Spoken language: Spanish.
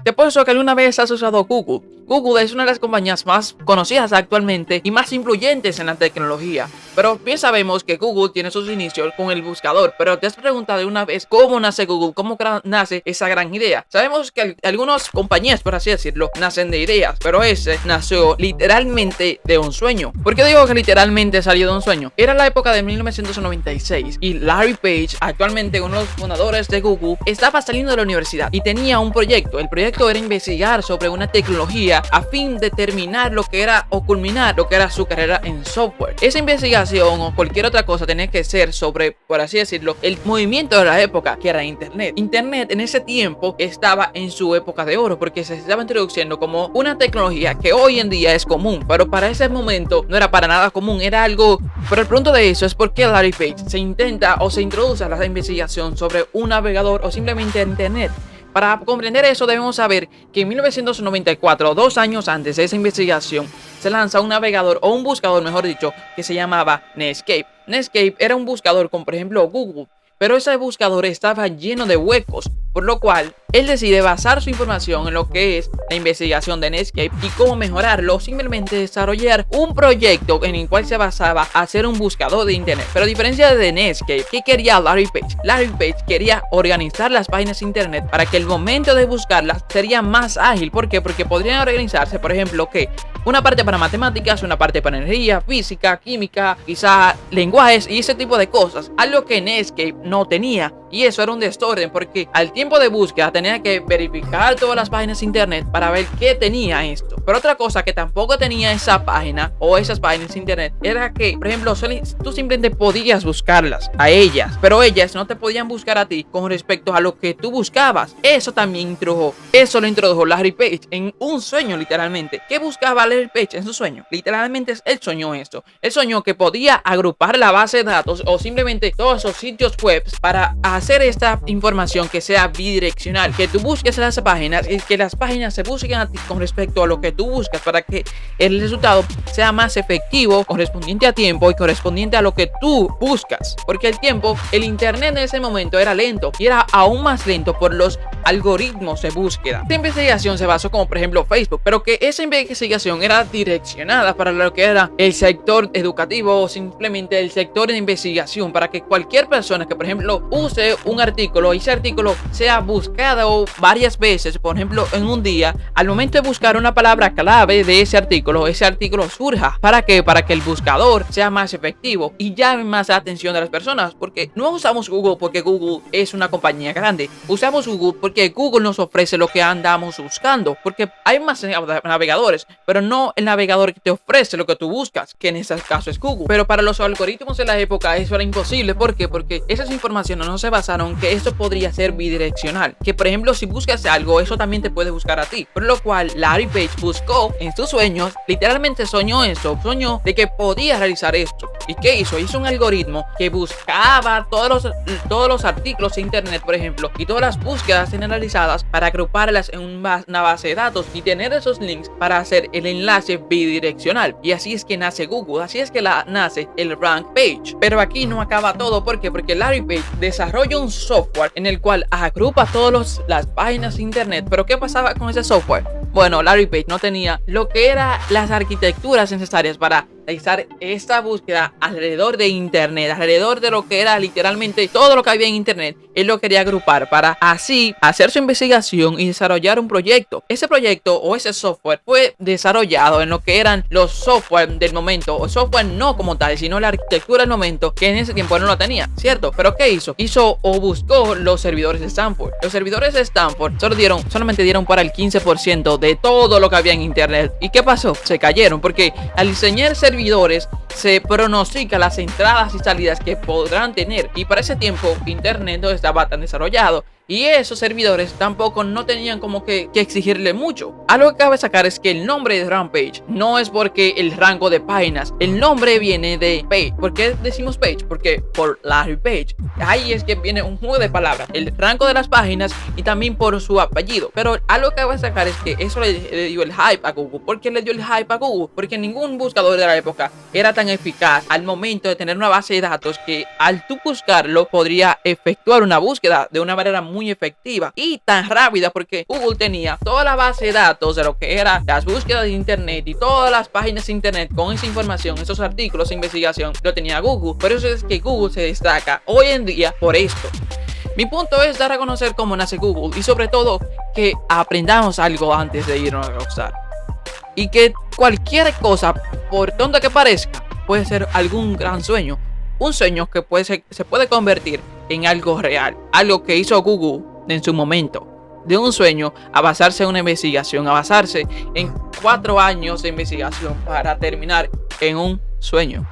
Te apuesto que alguna vez has usado Google. Google es una de las compañías más conocidas actualmente y más influyentes en la tecnología. Pero bien sabemos que Google tiene sus inicios con el buscador. Pero te has preguntado una vez cómo nace Google, cómo nace esa gran idea. Sabemos que algunas compañías, por así decirlo, nacen de ideas, pero ese nació literalmente de un sueño. ¿Por qué digo que literalmente salió de un sueño? Era la época de 1996 y Larry Page, actualmente uno de los fundadores de Google, estaba saliendo de la universidad y tenía un proyecto. El proyecto era investigar sobre una tecnología a fin de terminar lo que era o culminar lo que era su carrera en software. Esa investigación o cualquier otra cosa tenía que ser sobre, por así decirlo, el movimiento de la época, que era Internet. Internet en ese tiempo estaba en su época de oro porque se estaba introduciendo como una tecnología que hoy en día es común, pero para ese momento no era para nada común, era algo. Pero el punto de eso es porque Larry Page se intenta o se introduce a la investigación sobre un navegador o simplemente Internet. Para comprender eso debemos saber que en 1994, 2 años antes de esa investigación, se lanza un navegador o un buscador, mejor dicho, que se llamaba Netscape. Netscape era un buscador como por ejemplo Google, pero ese buscador estaba lleno de huecos, por lo cual él decide basar su información en lo que es la investigación de Netscape y cómo mejorarlo, o simplemente desarrollar un proyecto en el cual se basaba a hacer un buscador de internet. Pero a diferencia de Netscape, ¿qué quería Larry Page? Larry Page quería organizar las páginas de internet para que el momento de buscarlas sería más ágil. ¿Por qué? Porque podrían organizarse, por ejemplo, que una parte para matemáticas, una parte para energía, física, química, quizá lenguajes y ese tipo de cosas. Algo que Netscape no tenía. Y eso era un desorden porque al tiempo de búsqueda tenía que verificar todas las páginas de internet para ver qué tenía esto. Pero otra cosa que tampoco tenía esa página o esas páginas de internet era que, por ejemplo, tú simplemente podías buscarlas a ellas, pero ellas no te podían buscar a ti con respecto a lo que tú buscabas. Eso lo introdujo Larry Page en un sueño, literalmente. ¿Qué buscaba Larry Page en su sueño? Literalmente él soñó esto. Él soñó que podía agrupar la base de datos o simplemente todos esos sitios web para hacer esta información que sea bidireccional, que tú busques las páginas y que las páginas se busquen a ti con respecto a lo que tú buscas para que el resultado sea más efectivo, correspondiente a tiempo y correspondiente a lo que tú buscas. Porque el internet en ese momento era lento y era aún más lento por los algoritmos de búsqueda. Esta investigación se basó como por ejemplo Facebook, pero que esa investigación era direccionada para lo que era el sector educativo o simplemente el sector de investigación, para que cualquier persona que por ejemplo use un artículo y ese artículo sea buscado varias veces, por ejemplo en un día, al momento de buscar una palabra clave de ese artículo surja. ¿Para qué? Para que el buscador sea más efectivo y llame más la atención de las personas, porque no usamos Google porque Google es una compañía grande, usamos Google porque Google nos ofrece lo que andamos buscando, porque hay más navegadores, pero no el navegador que te ofrece lo que tú buscas, que en ese caso es Google. Pero para los algoritmos de la época eso era imposible. ¿Por qué? Porque esas informaciones no se basaron que esto podría ser bidireccional, que por ejemplo si buscas algo eso también te puede buscar a ti, por lo cual Larry Page buscó en sus sueños, literalmente soñó de que podía realizar esto. ¿Y qué hizo? Hizo un algoritmo que buscaba todos los artículos de internet, por ejemplo, y todas las búsquedas generalizadas para agruparlas en una base de datos y tener esos links para hacer el enlace bidireccional. Y así es que nace Google, así es que nace el Rank Page. Pero aquí no acaba todo. ¿Por qué? Porque Larry Page desarrolla un software en el cual agrupa todas las páginas de internet. Pero ¿qué pasaba con ese software? Bueno, Larry Page no tenía lo que eran las arquitecturas necesarias para realizar esta búsqueda alrededor de internet, alrededor de lo que era literalmente todo lo que había en internet. Él lo quería agrupar para así hacer su investigación y desarrollar un proyecto. Ese proyecto o ese software fue desarrollado en lo que eran los software del momento, o software no como tal, sino la arquitectura del momento, que en ese tiempo no lo tenía, ¿cierto? Pero ¿qué hizo? Buscó los servidores de Stanford. Los servidores de Stanford solamente dieron para el 15% de todo lo que había en internet. ¿Y qué pasó? Se cayeron porque al diseñar servidores se pronostica las entradas y salidas que podrán tener, y para ese tiempo internet no estaba tan desarrollado y esos servidores tampoco no tenían como que exigirle mucho. Algo que cabe sacar es que el nombre de Rampage no es porque el rango de páginas, el nombre viene de Page. ¿Por qué decimos Page? Porque por Larry Page. Ahí es que viene un juego de palabras, el rango de las páginas y también por su apellido. Pero algo que cabe sacar es que eso le dio el hype a Google. ¿Por qué le dio el hype a Google? Porque ningún buscador de la época era tan eficaz al momento de tener una base de datos que al tú buscarlo podría efectuar una búsqueda de una manera muy muy efectiva y tan rápida, porque Google tenía toda la base de datos de lo que eran las búsquedas de internet y todas las páginas de internet con esa información, esos artículos de investigación, lo tenía Google. Por eso es que Google se destaca hoy en día por esto. Mi punto es dar a conocer cómo nace Google y sobre todo que aprendamos algo antes de irnos a acostar. Y que cualquier cosa, por tonta que parezca, puede ser algún gran sueño. Un sueño que se puede convertir en algo real. Algo que hizo Google en su momento. De un sueño a basarse en una investigación, a basarse en 4 años de investigación para terminar en un sueño.